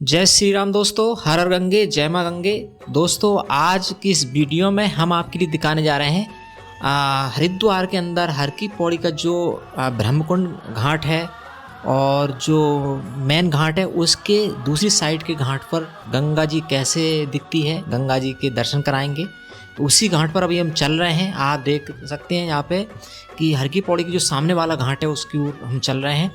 जय श्री राम दोस्तों, हर हर गंगे, जय माँ गंगे। दोस्तों, आज की इस वीडियो में हम आपके लिए दिखाने जा रहे हैं हरिद्वार के अंदर हर की पौड़ी का जो ब्रह्मकुंड घाट है और जो मेन घाट है उसके दूसरी साइड के घाट पर गंगा जी कैसे दिखती है। गंगा जी के दर्शन कराएंगे। तो उसी घाट पर अभी हम चल रहे हैं। आप देख सकते हैं यहाँ पे कि हर की पौड़ी की जो सामने वाला घाट है उसकी ओर हम चल रहे हैं।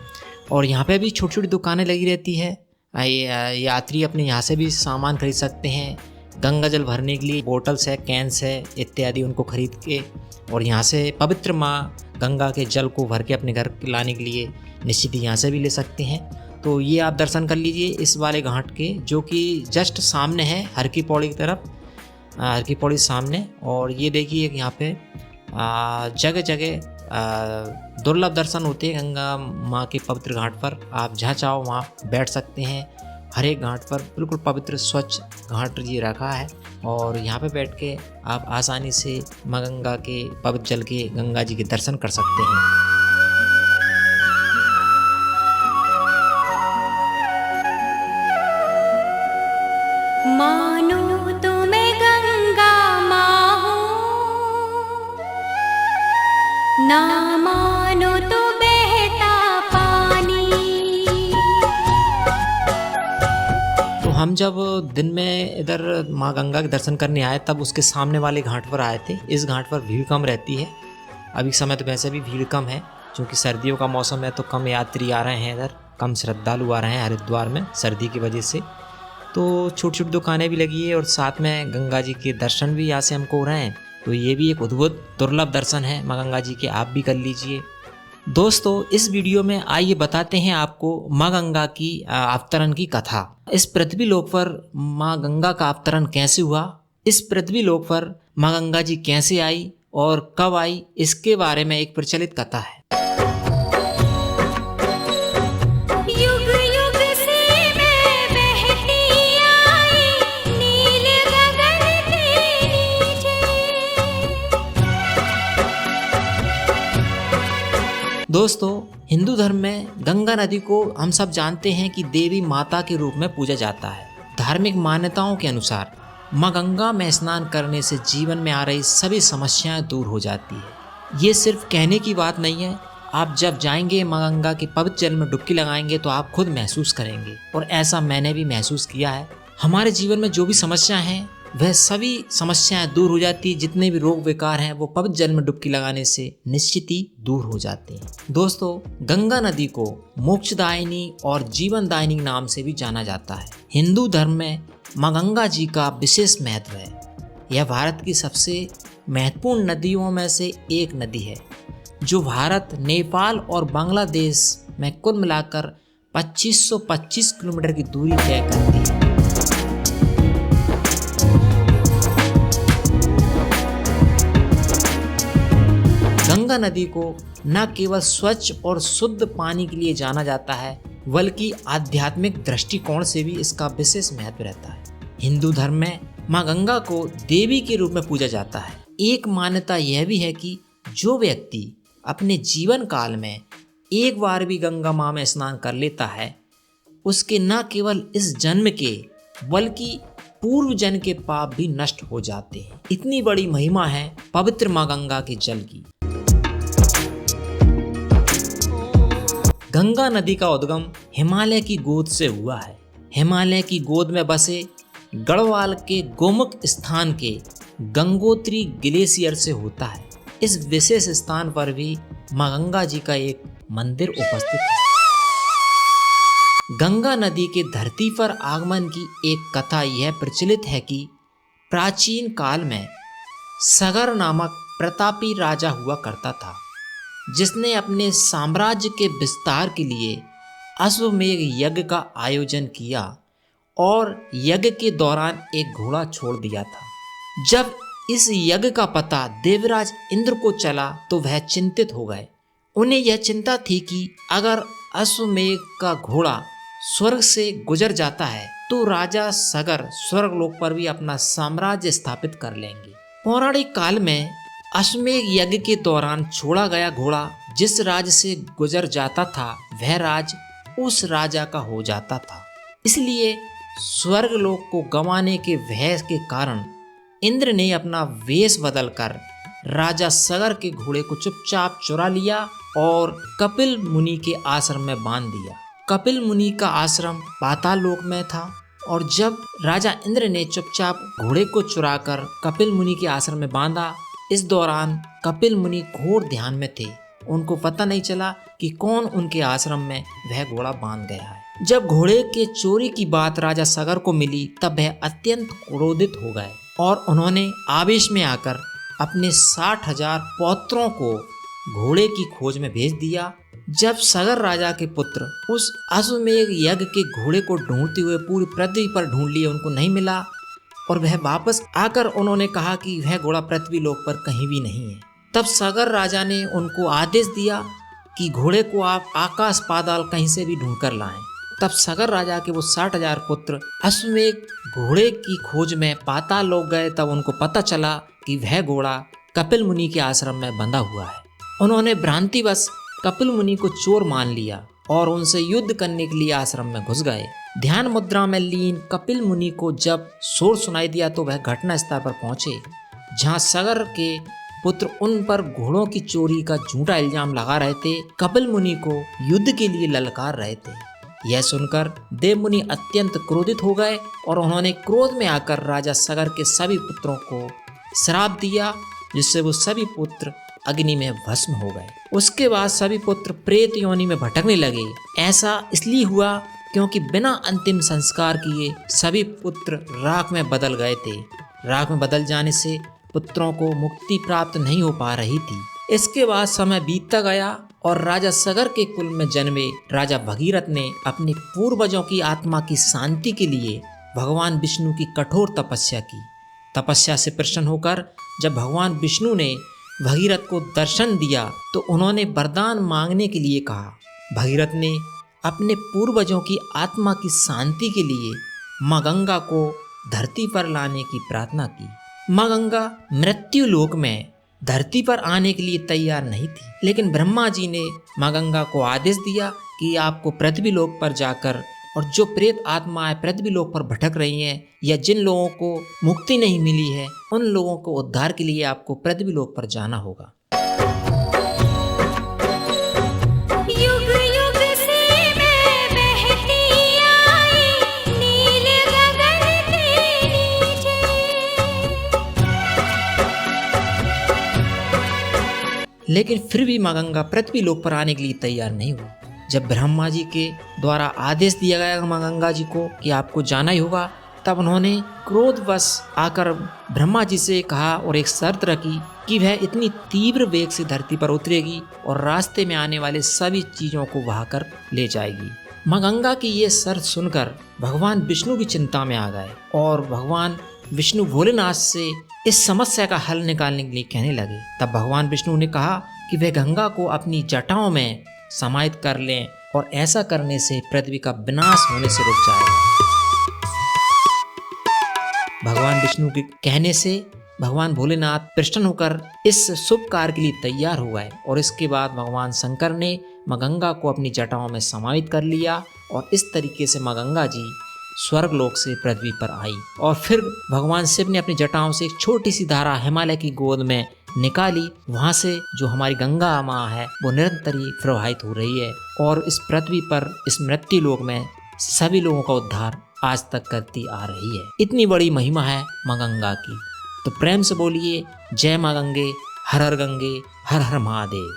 और यहाँ पे भी छोटी छोटी दुकानें लगी रहती है। यात्री अपने यहाँ से भी सामान खरीद सकते हैं। गंगा जल भरने के लिए बोटल्स है, कैंस है इत्यादि, उनको खरीद के और यहाँ से पवित्र माँ गंगा के जल को भर के अपने घर लाने के लिए निश्चित यहाँ से भी ले सकते हैं। तो ये आप दर्शन कर लीजिए इस वाले घाट के, जो कि जस्ट सामने है हर की पौड़ी की तरफ, हर की पौड़ी सामने। और ये देखिए यहाँ पे जगह जगह दुर्लभ दर्शन होते हैं गंगा माँ के पवित्र घाट पर। आप जहाँ चाहो वहाँ बैठ सकते हैं। हर एक घाट पर बिल्कुल पवित्र स्वच्छ घाट ये रखा है और यहाँ पे बैठ के आप आसानी से माँ गंगा के पवित्र जल के गंगा जी के दर्शन कर सकते हैं। मानो तो मैं गंगा माँ हूँ, ना मानो तो बहता पानी। तो हम जब दिन में इधर माँ गंगा के दर्शन करने आए तब उसके सामने वाले घाट पर आए थे। इस घाट पर भीड़ कम रहती है। अभी समय तो वैसे भी भीड़ कम है क्योंकि सर्दियों का मौसम है, तो कम यात्री आ रहे हैं इधर, कम श्रद्धालु आ रहे हैं हरिद्वार में सर्दी की वजह से। तो छोटी छोटी दुकानें भी लगी है और साथ में गंगा जी के दर्शन भी यहाँ से हमको हो रहे हैं। तो ये भी एक अद्भुत दुर्लभ दर्शन है माँ गंगा जी के, आप भी कर लीजिए। दोस्तों, इस वीडियो में आइए बताते हैं आपको माँ गंगा की अवतरण की कथा। इस पृथ्वी लोक पर माँ गंगा का अवतरण कैसे हुआ, इस पृथ्वी लोक पर माँ गंगा जी कैसे आई और कब आई, इसके बारे में एक प्रचलित कथा है। युग युग से मैं बहती आई नील गगन के नीचे। दोस्तों, हिंदू धर्म में गंगा नदी को हम सब जानते हैं कि देवी माता के रूप में पूजा जाता है। धार्मिक मान्यताओं के अनुसार माँ गंगा में स्नान करने से जीवन में आ रही सभी समस्याएं दूर हो जाती है। ये सिर्फ कहने की बात नहीं है। आप जब जाएंगे माँ गंगा के पवित्र जल में डुबकी लगाएंगे तो आप खुद महसूस करेंगे, और ऐसा मैंने भी महसूस किया है। हमारे जीवन में जो भी समस्याएं हैं वह सभी समस्याएं दूर हो जाती है। जितने भी रोग विकार हैं वो पवित्र जल में डुबकी लगाने से निश्चित ही दूर हो जाते हैं। दोस्तों, गंगा नदी को मोक्षदायिनी और जीवनदायिनी नाम से भी जाना जाता है। हिंदू धर्म में माँ गंगा जी का विशेष महत्व है। यह भारत की सबसे महत्वपूर्ण नदियों में से एक नदी है जो भारत, नेपाल और बांग्लादेश में कुल मिलाकर 2525 किलोमीटर की दूरी तय करती है। गंगा नदी को न केवल स्वच्छ और शुद्ध पानी के लिए जाना जाता है बल्कि आध्यात्मिक दृष्टिकोण से भी इसका विशेष महत्व रहता है। हिंदू धर्म में माँ गंगा को देवी के रूप में पूजा जाता है। एक मान्यता यह भी है कि जो व्यक्ति अपने जीवन काल में एक बार भी गंगा माँ में स्नान कर लेता है उसके न केवल इस जन्म के बल्कि पूर्व जन्म के पाप भी नष्ट हो जाते हैं। इतनी बड़ी महिमा है पवित्र माँ गंगा के जल की। गंगा नदी का उद्गम हिमालय की गोद से हुआ है। हिमालय की गोद में बसे गढ़वाल के गोमुख स्थान के गंगोत्री ग्लेशियर से होता है। इस विशेष स्थान पर भी माँ गंगा जी का एक मंदिर उपस्थित है। गंगा नदी के धरती पर आगमन की एक कथा यह प्रचलित है कि प्राचीन काल में सगर नामक प्रतापी राजा हुआ करता था, जिसने अपने साम्राज्य के विस्तार के लिए अश्वमेध यज्ञ का आयोजन किया और यज्ञ के दौरान एक घोड़ा छोड़ दिया था। जब इस यज्ञ का पता देवराज इंद्र को चला तो वह चिंतित हो गए। उन्हें यह चिंता थी कि अगर अश्वमेध का घोड़ा स्वर्ग से गुजर जाता है तो राजा सगर स्वर्गलोक पर भी अपना साम्राज्य स्थापित कर लेंगे। पौराणिक काल में अश्वमेध यज्ञ के दौरान छोड़ा गया घोड़ा जिस राज्य से गुजर जाता था वह राज उस राजा का हो जाता था। इसलिए स्वर्गलोक को गंवाने के भय के कारण इंद्र ने अपना वेश बदलकर राजा सगर के घोड़े को चुपचाप चुरा लिया और कपिल मुनि के आश्रम में बांध दिया। कपिल मुनि का आश्रम पाताल लोक में था और जब राजा इंद्र ने चुपचाप घोड़े को चुराकर कपिल मुनि के आश्रम में बांधा, इस दौरान कपिल मुनि घोर ध्यान में थे। उनको पता नहीं चला कि कौन उनके आश्रम में वह घोड़ा बांध गया है। जब घोड़े के चोरी की बात राजा सगर को मिली तब वह अत्यंत क्रोधित हो गए और उन्होंने आवेश में आकर अपने 60,000 पौत्रों को घोड़े की खोज में भेज दिया। जब सगर राजा के पुत्र उस अश्वमेध यज्ञ के घोड़े को ढूंढते हुए पूरी पृथ्वी पर ढूंढ लिए, उनको नहीं मिला और वह वापस आकर उन्होंने कहा कि वह घोड़ा पृथ्वी लोक पर कहीं भी नहीं है। तब सगर राजा ने उनको आदेश दिया कि घोड़े को आप आकाश पाताल कहीं से भी ढूंढ कर लाएं। तब सगर राजा के वो 60,000 पुत्र अश्वमेध घोड़े की खोज में पाताल लोक गए। तब उनको पता चला कि वह घोड़ा कपिल मुनि के आश्रम में बंधा हुआ है। उन्होंने भ्रांतिवश कपिल मुनि को चोर मान लिया और उनसे युद्ध करने के लिए आश्रम में घुस गए। ध्यान मुद्रा में लीन कपिल मुनि को जब शोर सुनाई दिया तो वह घटना स्थल पर पहुंचे, जहां सगर के पुत्र उन पर घोड़ों की चोरी का झूठा इल्जाम लगा रहे थे, कपिल मुनि को युद्ध के लिए ललकार रहे थे। यह सुनकर देव मुनि अत्यंत क्रोधित हो गए और उन्होंने क्रोध में आकर राजा सगर के सभी पुत्रों को श्राप दिया, जिससे वो सभी पुत्र अग्नि में भस्म हो गए। उसके बाद सभी पुत्र प्रेत योनि में भटकने लगे। ऐसा इसलिए हुआ क्योंकि बिना अंतिम संस्कार किए सभी पुत्र राख में बदल गए थे। राख में बदल जाने से पुत्रों को मुक्ति प्राप्त नहीं हो पा रही थी। इसके बाद समय बीतता गया और राजा सगर के कुल में जन्मे राजा भगीरथ ने अपने पूर्वजों की आत्मा की शांति के लिए भगवान विष्णु की कठोर तपस्या की। तपस्या से प्रसन्न होकर जब भगवान विष्णु ने भगीरथ को दर्शन दिया तो उन्होंने वरदान मांगने के लिए कहा। भगीरथ ने अपने पूर्वजों की आत्मा की शांति के लिए माँ गंगा को धरती पर लाने की प्रार्थना की। माँ गंगा मृत्यु लोक में धरती पर आने के लिए तैयार नहीं थी, लेकिन ब्रह्मा जी ने माँ गंगा को आदेश दिया कि आपको पृथ्वी लोक पर जाकर और जो प्रेत आत्माएं पृथ्वी लोक पर भटक रही हैं या जिन लोगों को मुक्ति नहीं मिली है, उन लोगों को उद्धार के लिए आपको पृथ्वी लोक पर जाना होगा। युग युग से मैं बहती आई नील गगन के नीचे। लेकिन फिर भी माँ गंगा पृथ्वी लोक पर आने के लिए तैयार नहीं हुई। जब ब्रह्मा जी के द्वारा आदेश दिया गया माँ गंगा जी को कि आपको जाना ही होगा, तब उन्होंने क्रोधवश आकर ब्रह्मा जी से कहा और एक शर्त रखी कि वह इतनी तीव्र वेग से धरती पर उतरेगी और रास्ते में आने वाले सभी चीजों को बहाकर ले जाएगी। माँ गंगा की ये शर्त सुनकर भगवान विष्णु भी चिंता में आ गए और भगवान विष्णु भोलेनाथ से इस समस्या का हल निकालने के लिए कहने लगे। तब भगवान विष्णु ने कहा कि वह गंगा को अपनी जटाओं में समाहित कर लें और ऐसा करने से पृथ्वी का विनाश होने से रुक जाएगा। भगवान विष्णु के कहने से भगवान भोलेनाथ प्रसन्न होकर इस शुभ कार्य के लिए तैयार हो गए और इसके बाद भगवान शंकर ने माँ गंगा को अपनी जटाओं में समाहित कर लिया और इस तरीके से माँ गंगा जी स्वर्गलोक से पृथ्वी पर आई। और फिर भगवान शिव ने अपनी जटाओं से एक छोटी सी धारा हिमालय की गोद में निकाली। वहाँ से जो हमारी गंगा माँ है वो निरंतर ही प्रवाहित हो रही है और इस पृथ्वी पर इस मृत्यु लोक में सभी लोगों का उद्धार आज तक करती आ रही है। इतनी बड़ी महिमा है माँ गंगा की। तो प्रेम से बोलिए जय माँ गंगे, हर हर गंगे, हर हर महादेव।